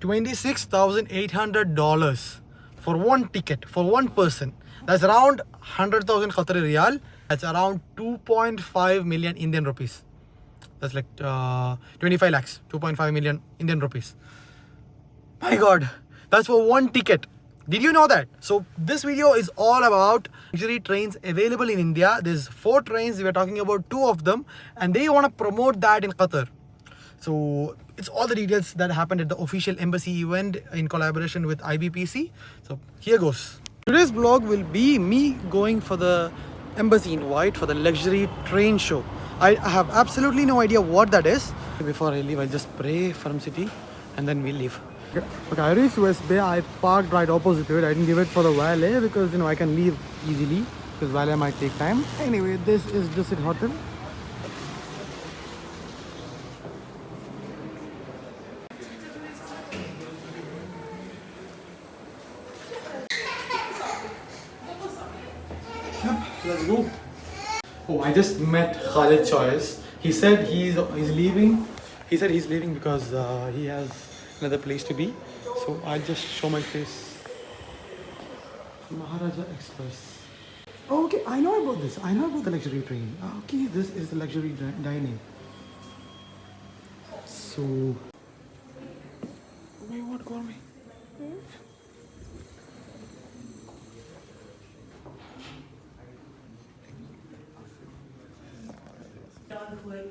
$26,800 for one ticket for one person. That's around 100,000 Qatari Riyal. That's around 2.5 million Indian rupees. That's like 25 lakhs, 2.5 million Indian rupees. My God, that's for one ticket. Did you know that? So this video is all about luxury trains available in India. There's 4 trains. We're talking about 2 of them, and they want to promote that in Qatar. So it's all the details that happened at the official embassy event in collaboration with IBPC. So here goes. Today's vlog will be me going for the embassy invite for the luxury train show. I have absolutely no idea what that is. Before I leave, I'll just pray from city and then we'll leave. Okay, I reached West Bay. I parked right opposite to it. I didn't give it for the valet because I can leave easily because valet might take time. Anyway, this is just it hotel. Let's go. Oh, I just met Khalid Choice. He said he's leaving. He said he's leaving because he has another place to be. So I'll just show my face. Maharaja Express. Oh, okay, I know about this. I know about the luxury train. Okay, this is the luxury dining. So, wait, what call me?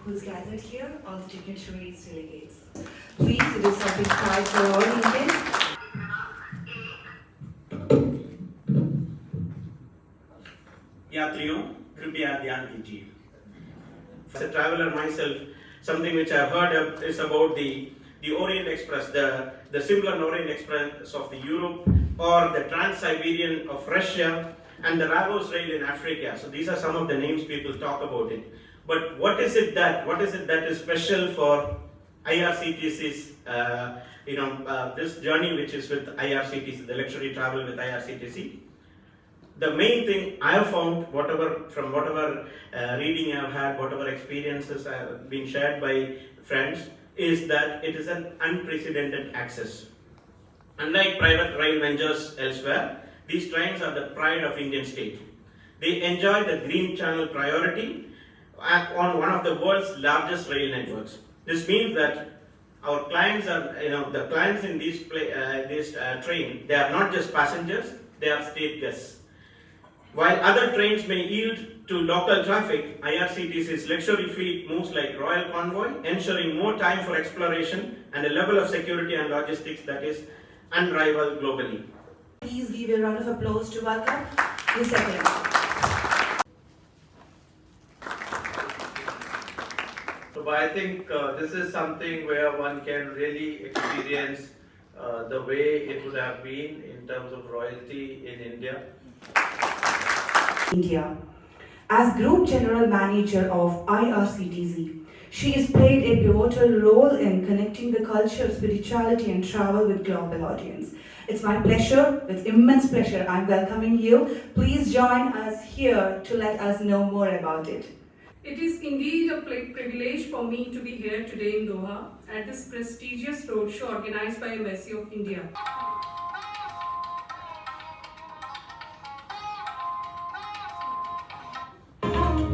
Who's gathered here, all the dignitaries, delegates. Please, it is something pride for all Indians. यात्रियों कृपया ध्यान दीजिए. As a traveler myself, something which I've heard of is about the Orient Express, the similar Orient Express of the Europe, or the Trans-Siberian of Russia, and the Ravos rail in Africa. So these are some of the names people talk about it. But what is it that is special for IRCTC's this journey, which is with IRCTC, the luxury travel with IRCTC? The main thing I have found, from whatever reading I've had, whatever experiences have been shared by friends, is that it is an unprecedented access. Unlike private rail ventures elsewhere, these trains are the pride of Indian state. They enjoy the Green Channel priority on one of the world's largest rail networks. This means that our clients are, the clients in this train, they are not just passengers, they are state guests. While other trains may yield to local traffic, IRCTC's luxury fleet moves like royal convoy, ensuring more time for exploration and a level of security and logistics that is unrivaled globally. Please give a round of applause to welcome the second. So I think this is something where one can really experience the way it would have been in terms of royalty in India. India. As Group General Manager of IRCTC, she has played a pivotal role in connecting the culture, spirituality and travel with global audience. It's my pleasure, with immense pleasure, I'm welcoming you. Please join us here to let us know more about it. It is indeed a privilege for me to be here today in Doha at this prestigious roadshow organized by Embassy of India.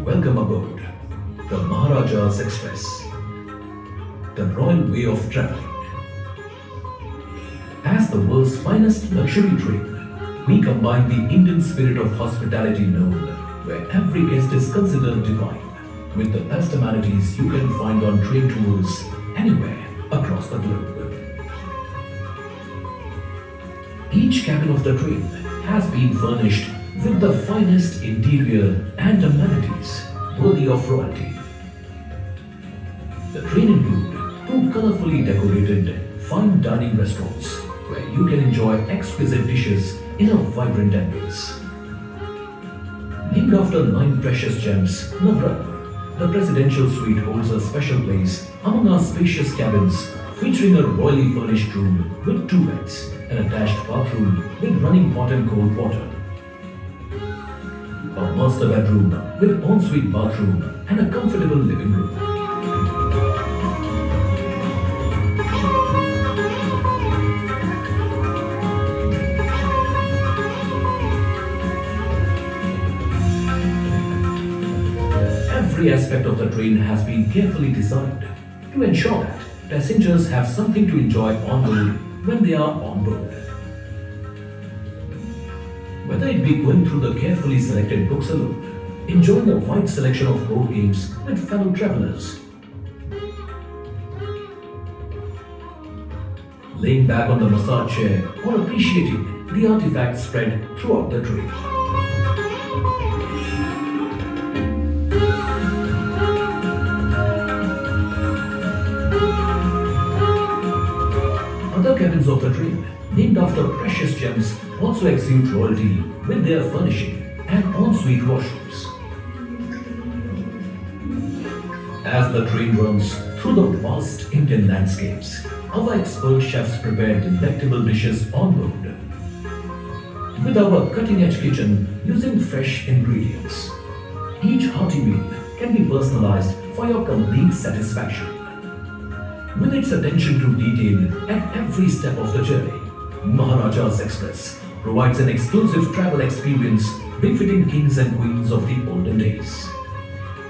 Welcome aboard the Maharaja's Express, the royal way of traveling. As the world's finest luxury train, we combine the Indian spirit of hospitality known, where every guest is considered divine, with the best amenities you can find on train tours anywhere across the globe. Each cabin of the train has been furnished with the finest interior and amenities worthy of royalty. The train includes 2 colorfully decorated fine dining restaurants where you can enjoy exquisite dishes in a vibrant ambience. Named after 9 precious gems, Navratna, the presidential suite holds a special place among our spacious cabins, featuring a royally furnished room with 2 beds, an attached bathroom with running hot and cold water, a master bedroom with ensuite bathroom and a comfortable living room. Every aspect of the train has been carefully designed to ensure that passengers have something to enjoy on board when they are on board. Whether it be going through the carefully selected books alone, enjoying a wide selection of board games with fellow travelers, laying back on the massage chair, or appreciating the artifacts spread throughout the train. Other cabins of the train, named after precious gems, also exude royalty with their furnishing and ensuite washrooms. As the train runs through the vast Indian landscapes, our expert chefs prepare delectable dishes on board. With our cutting-edge kitchen using fresh ingredients, each hearty meal can be personalized for your complete satisfaction. With its attention to detail at every step of the journey, Maharaja's Express provides an exclusive travel experience befitting kings and queens of the olden days.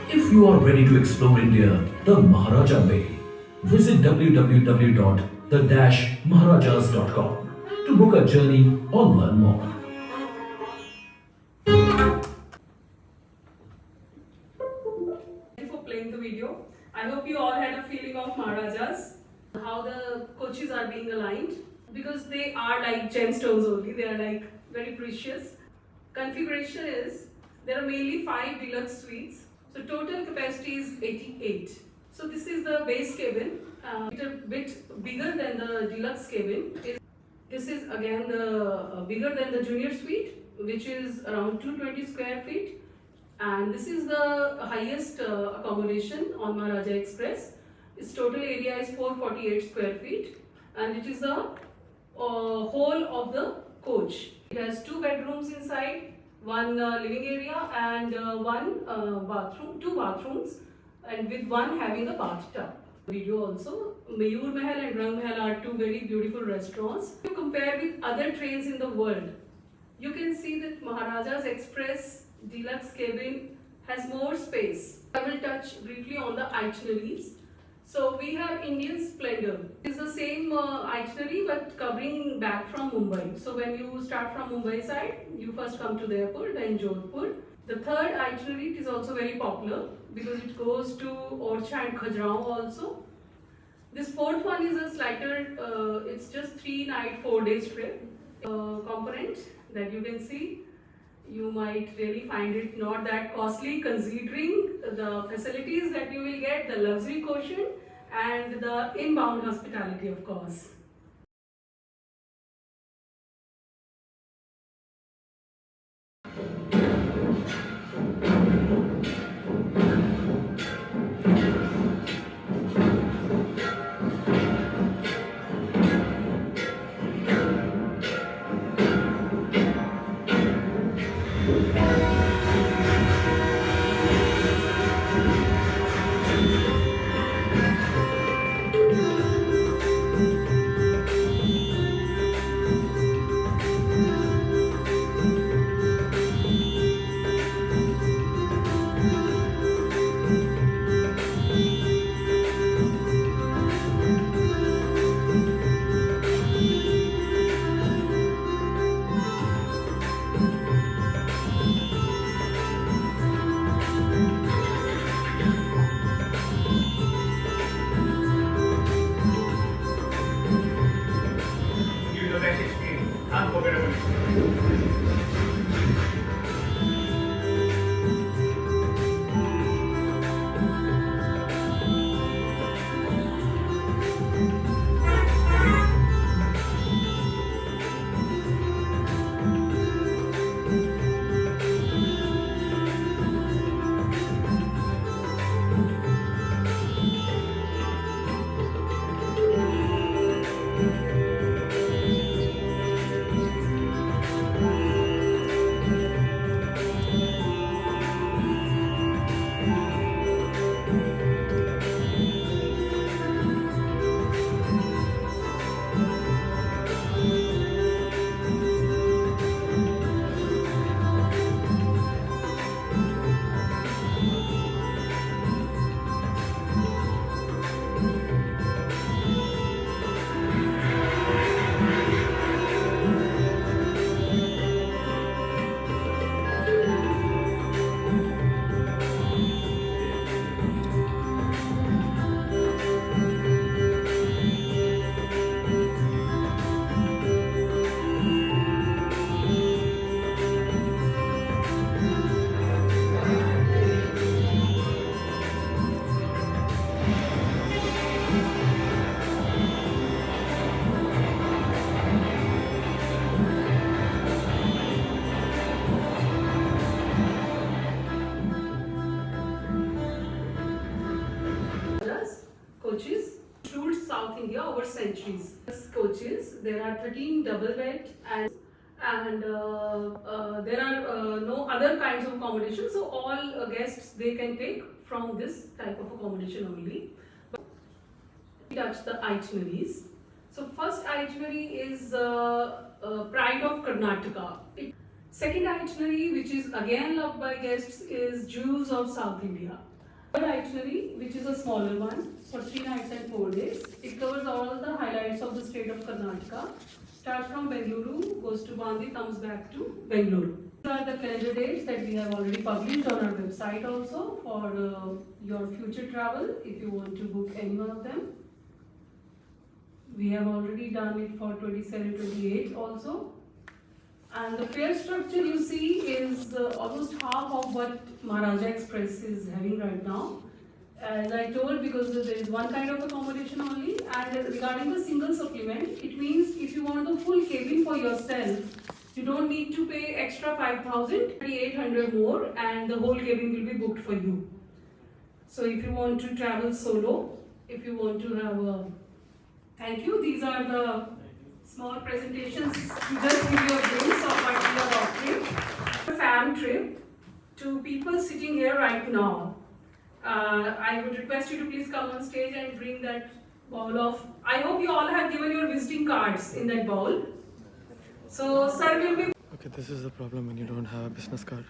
If you are ready to explore India the Maharaja way, visit www.the-maharajas.com to book a journey or learn more. Thank you for playing the video. I hope you all had a feeling of Maharajas, how the coaches are being aligned, because they are like gemstones only, they are like very precious. Configuration is, there are mainly 5 deluxe suites, so total capacity is 88. So this is the base cabin, a bit bigger than the deluxe cabin. This is again the bigger than the junior suite, which is around 220 square feet. And this is the highest accommodation on Maharaja Express. Its total area is 448 square feet, and it is the whole of the coach. It has 2 bedrooms inside, 1 living area and 1 bathroom, 2 bathrooms, and with 1 having a bathtub. Video also, Mayur Mahal and Rang Mahal are 2 very beautiful restaurants. If you compare with other trains in the world, you can see that Maharaja's Express deluxe cabin has more space. I will touch briefly on the itineraries. So we have Indian Splendor. It's the same itinerary but covering back from Mumbai. So when you start from Mumbai side, you first come to the airport, then Jodhpur. The third itinerary is also very popular because it goes to Orcha and Khajuraho also. This fourth one is a slighter, it's just 3-night, 4-day trip component that you can see. You might really find it not that costly considering the facilities that you will get, the luxury quotient and the inbound hospitality, of course. coaches. There are 13 double bed and there are no other kinds of accommodation. So all guests they can take from this type of accommodation only. But touch the itineraries. So first itinerary is Pride of Karnataka. Second itinerary, which is again loved by guests, is Jewels of South India. Third itinerary, which is a smaller one, for 3 nights and 4 days. It covers all the highlights of the state of Karnataka. Starts from Bengaluru, goes to Bandi, comes back to Bengaluru. These are the calendar dates that we have already published on our website also for your future travel, if you want to book any one of them. We have already done it for 27, 28 also. And the fare structure you see is almost half of what Maharaja Express is having right now. As I told, because there is one kind of accommodation only, and regarding the single supplement, it means if you want the full cabin for yourself, you don't need to pay extra 5,000, 3,800 more, and the whole cabin will be booked for you. So if you want to travel solo, if you want to have a thank you, these are the small presentations to just give you a glimpse of what we are offering. A fam trip to people sitting here right now. I would request you to please come on stage and bring that bowl of, I hope you all have given your visiting cards in that bowl. So sir will be... Okay, this is the problem when you don't have a business card.